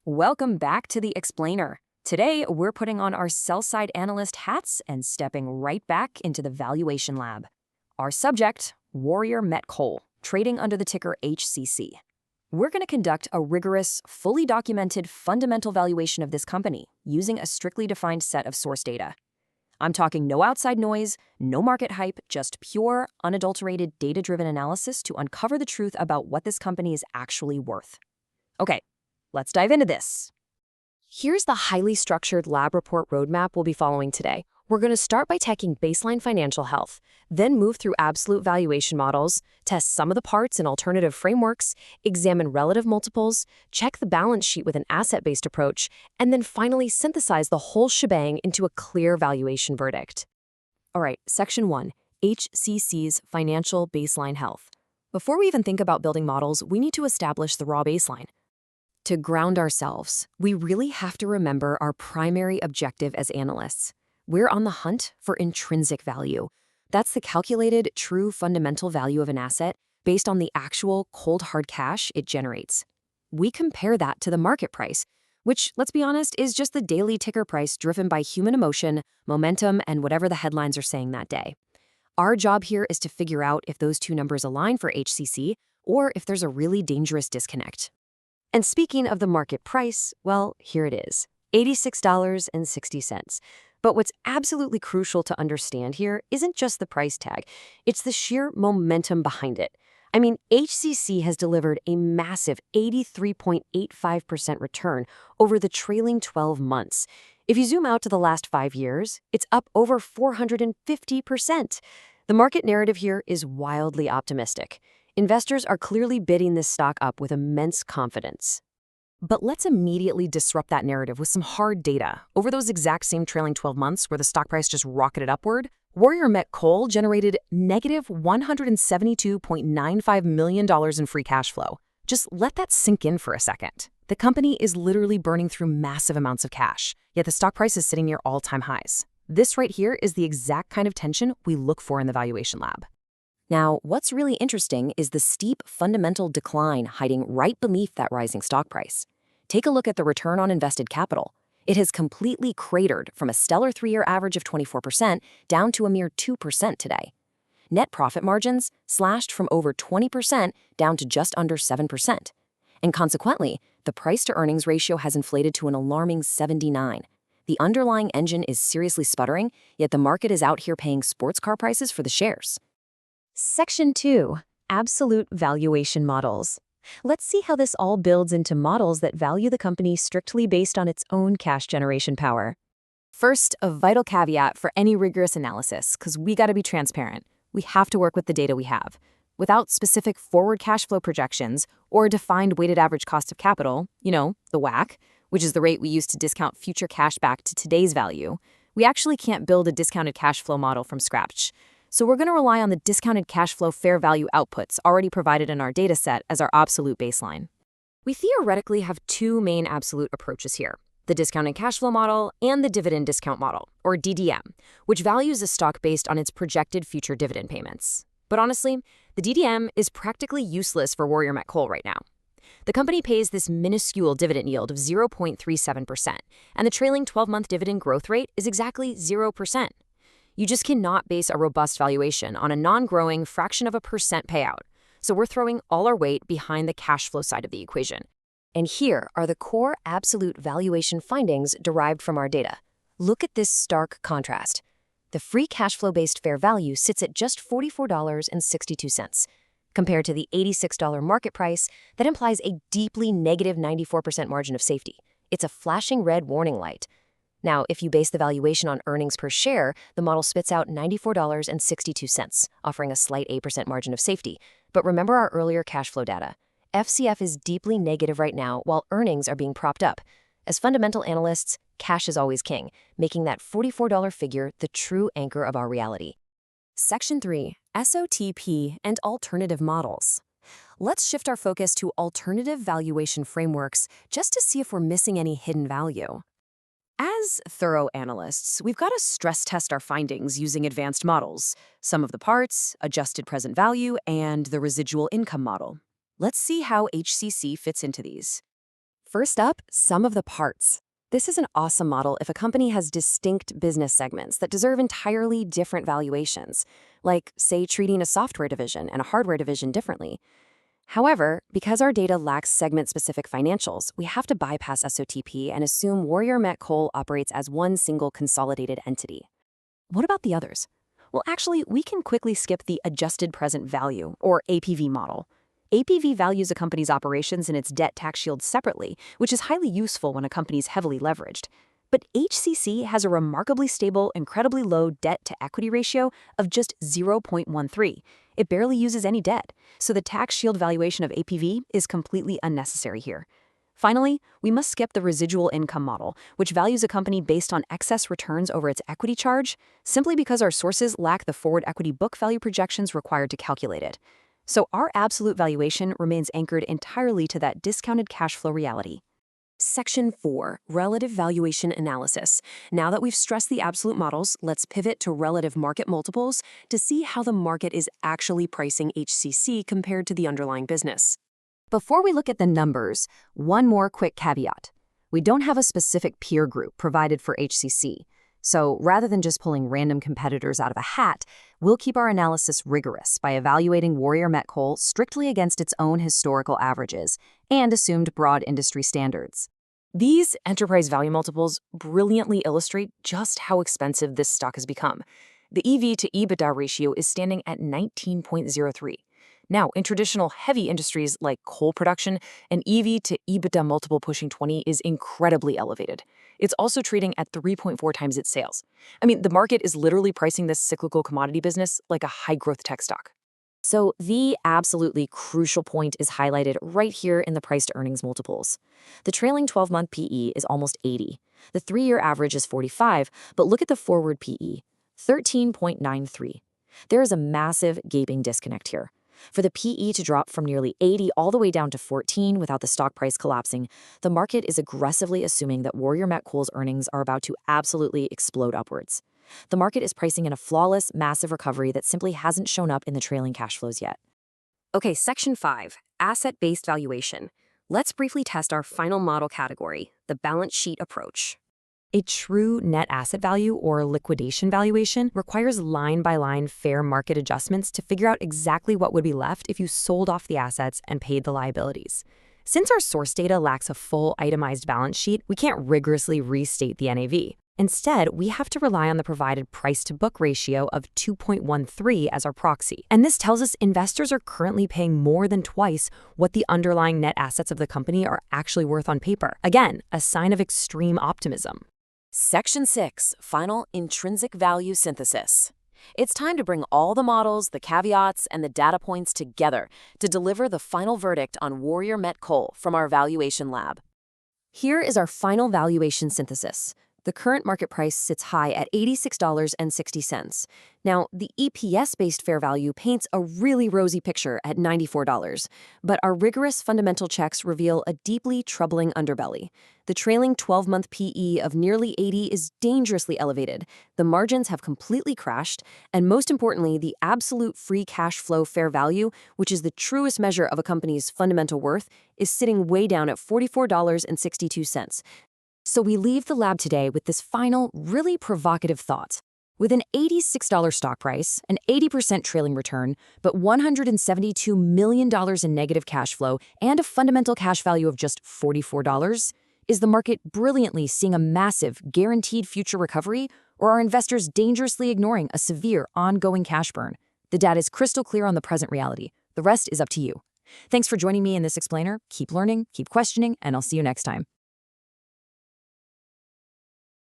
Welcome back to The Explainer. Today, we're putting on our sell-side analyst hats and stepping right back into the valuation lab. Our subject, Warrior Met Coal, trading under the ticker HCC. We're going to conduct a rigorous, fully documented fundamental valuation of this company using a strictly defined set of source data. I'm talking no outside noise, no market hype, just pure, unadulterated, data-driven analysis to uncover the truth about what this company is actually worth. Okay, let's dive into this. Here's the highly structured lab report roadmap we'll be following today. We're going to start by checking baseline financial health, then move through absolute valuation models, test some of the parts in alternative frameworks, examine relative multiples, check the balance sheet with an asset-based approach, and then finally synthesize the whole shebang into a clear valuation verdict. All right, Section 1, HCC's financial baseline health. Before we even think about building models, we need to establish the raw baseline. To ground ourselves, we really have to remember our primary objective as analysts. We're on the hunt for intrinsic value. That's the calculated, true fundamental value of an asset based on the actual cold hard cash it generates. We compare that to the market price, which, let's be honest, is just the daily ticker price driven by human emotion, momentum, and whatever the headlines are saying that day. Our job here is to figure out if those two numbers align for HCC or if there's a really dangerous disconnect. And speaking of the market price, well, here it is, $86.60. But what's absolutely crucial to understand here isn't just the price tag, it's the sheer momentum behind it. I mean, HCC has delivered a massive 83.85% return over the trailing 12 months. If you zoom out to the last 5 years, it's up over 450%. The market narrative here is wildly optimistic. Investors are clearly bidding this stock up with immense confidence. But let's immediately disrupt that narrative with some hard data. Over those exact same trailing 12 months where the stock price just rocketed upward, Warrior Met Coal generated negative $172.95 million in free cash flow. Just let that sink in for a second. The company is literally burning through massive amounts of cash, yet the stock price is sitting near all-time highs. This right here is the exact kind of tension we look for in the valuation lab. Now, what's really interesting is the steep fundamental decline hiding right beneath that rising stock price. Take a look at the return on invested capital. It has completely cratered from a stellar 3-year average of 24% down to a mere 2% today. Net profit margins slashed from over 20% down to just under 7%. And consequently, the price-to-earnings ratio has inflated to an alarming 79. The underlying engine is seriously sputtering, yet the market is out here paying sports car prices for the shares. Section 2, absolute valuation models. Let's see how this all builds into models that value the company strictly based on its own cash generation power. First, a vital caveat for any rigorous analysis, because we got to be transparent. We have to work with the data we have. Without specific forward cash flow projections or a defined weighted average cost of capital, the WACC, which is the rate we use to discount future cash back to today's value, we actually can't build a discounted cash flow model from scratch. So we're going to rely on the discounted cash flow fair value outputs already provided in our dataset as our absolute baseline. We theoretically have two main absolute approaches here, the discounted cash flow model and the dividend discount model, or DDM, which values a stock based on its projected future dividend payments. But honestly, the DDM is practically useless for Warrior Met Coal right now. The company pays this minuscule dividend yield of 0.37%, and the trailing 12-month dividend growth rate is exactly 0%. You just cannot base a robust valuation on a non-growing fraction of a percent payout. So we're throwing all our weight behind the cash flow side of the equation. And here are the core absolute valuation findings derived from our data. Look at this stark contrast. The free cash flow-based fair value sits at just $44.62. Compared to the $86 market price, that implies a deeply negative 94% margin of safety. It's a flashing red warning light. Now, if you base the valuation on earnings per share, the model spits out $94.62, offering a slight 8% margin of safety. But remember our earlier cash flow data. FCF is deeply negative right now while earnings are being propped up. As fundamental analysts, cash is always king, making that $44 figure the true anchor of our reality. Section 3, SOTP and alternative models. Let's shift our focus to alternative valuation frameworks just to see if we're missing any hidden value. As thorough analysts, we've got to stress test our findings using advanced models, sum of the parts, adjusted present value, and the residual income model. Let's see how HCC fits into these. First up, sum of the parts. This is an awesome model if a company has distinct business segments that deserve entirely different valuations, like, say, treating a software division and a hardware division differently. However, because our data lacks segment-specific financials, we have to bypass SOTP and assume Warrior Met Coal operates as one single consolidated entity. What about the others? Well, actually, we can quickly skip the adjusted present value, or APV model. APV values a company's operations and its debt tax shield separately, which is highly useful when a company's heavily leveraged. But HCC has a remarkably stable, incredibly low debt-to-equity ratio of just 0.13. It barely uses any debt, so the tax shield valuation of APV is completely unnecessary here. Finally, we must skip the residual income model, which values a company based on excess returns over its equity charge, simply because our sources lack the forward equity book value projections required to calculate it. So our absolute valuation remains anchored entirely to that discounted cash flow reality. Section 4, Relative Valuation Analysis. Now that we've stressed the absolute models, let's pivot to relative market multiples to see how the market is actually pricing HCC compared to the underlying business. Before we look at the numbers, one more quick caveat. We don't have a specific peer group provided for HCC. So rather than just pulling random competitors out of a hat, we'll keep our analysis rigorous by evaluating Warrior Met Coal strictly against its own historical averages and assumed broad industry standards. These enterprise value multiples brilliantly illustrate just how expensive this stock has become. The EV to EBITDA ratio is standing at 19.03. Now, in traditional heavy industries like coal production, an EV to EBITDA multiple pushing 20 is incredibly elevated. It's also trading at 3.4 times its sales. I mean, the market is literally pricing this cyclical commodity business like a high-growth tech stock. So the absolutely crucial point is highlighted right here in the price-to-earnings multiples. The trailing 12-month PE is almost 80. The 3-year average is 45, but look at the forward PE, 13.93. There is a massive gaping disconnect here. For the PE to drop from nearly 80 all the way down to 14 without the stock price collapsing, the market is aggressively assuming that Warrior Met Coal's earnings are about to absolutely explode upwards. The market is pricing in a flawless, massive recovery that simply hasn't shown up in the trailing cash flows yet. Okay, Section 5, Asset-Based Valuation. Let's briefly test our final model category, the balance sheet approach. A true net asset value or liquidation valuation requires line-by-line fair market adjustments to figure out exactly what would be left if you sold off the assets and paid the liabilities. Since our source data lacks a full itemized balance sheet, we can't rigorously restate the NAV. Instead, we have to rely on the provided price-to-book ratio of 2.13 as our proxy. And this tells us investors are currently paying more than twice what the underlying net assets of the company are actually worth on paper. Again, a sign of extreme optimism. Section 6, Final Intrinsic Value Synthesis. It's time to bring all the models, the caveats, and the data points together to deliver the final verdict on Warrior Met Coal from our valuation lab. Here is our final valuation synthesis. The current market price sits high at $86.60. Now, the EPS-based fair value paints a really rosy picture at $94, but our rigorous fundamental checks reveal a deeply troubling underbelly. The trailing 12-month PE of nearly 80 is dangerously elevated, the margins have completely crashed, and most importantly, the absolute free cash flow fair value, which is the truest measure of a company's fundamental worth, is sitting way down at $44.62. So we leave the lab today with this final, really provocative thought. With an $86 stock price, an 80% trailing return, but $172 million in negative cash flow, and a fundamental cash value of just $44, is the market brilliantly seeing a massive, guaranteed future recovery, or are investors dangerously ignoring a severe, ongoing cash burn? The data is crystal clear on the present reality. The rest is up to you. Thanks for joining me in this explainer. Keep learning, keep questioning, and I'll see you next time.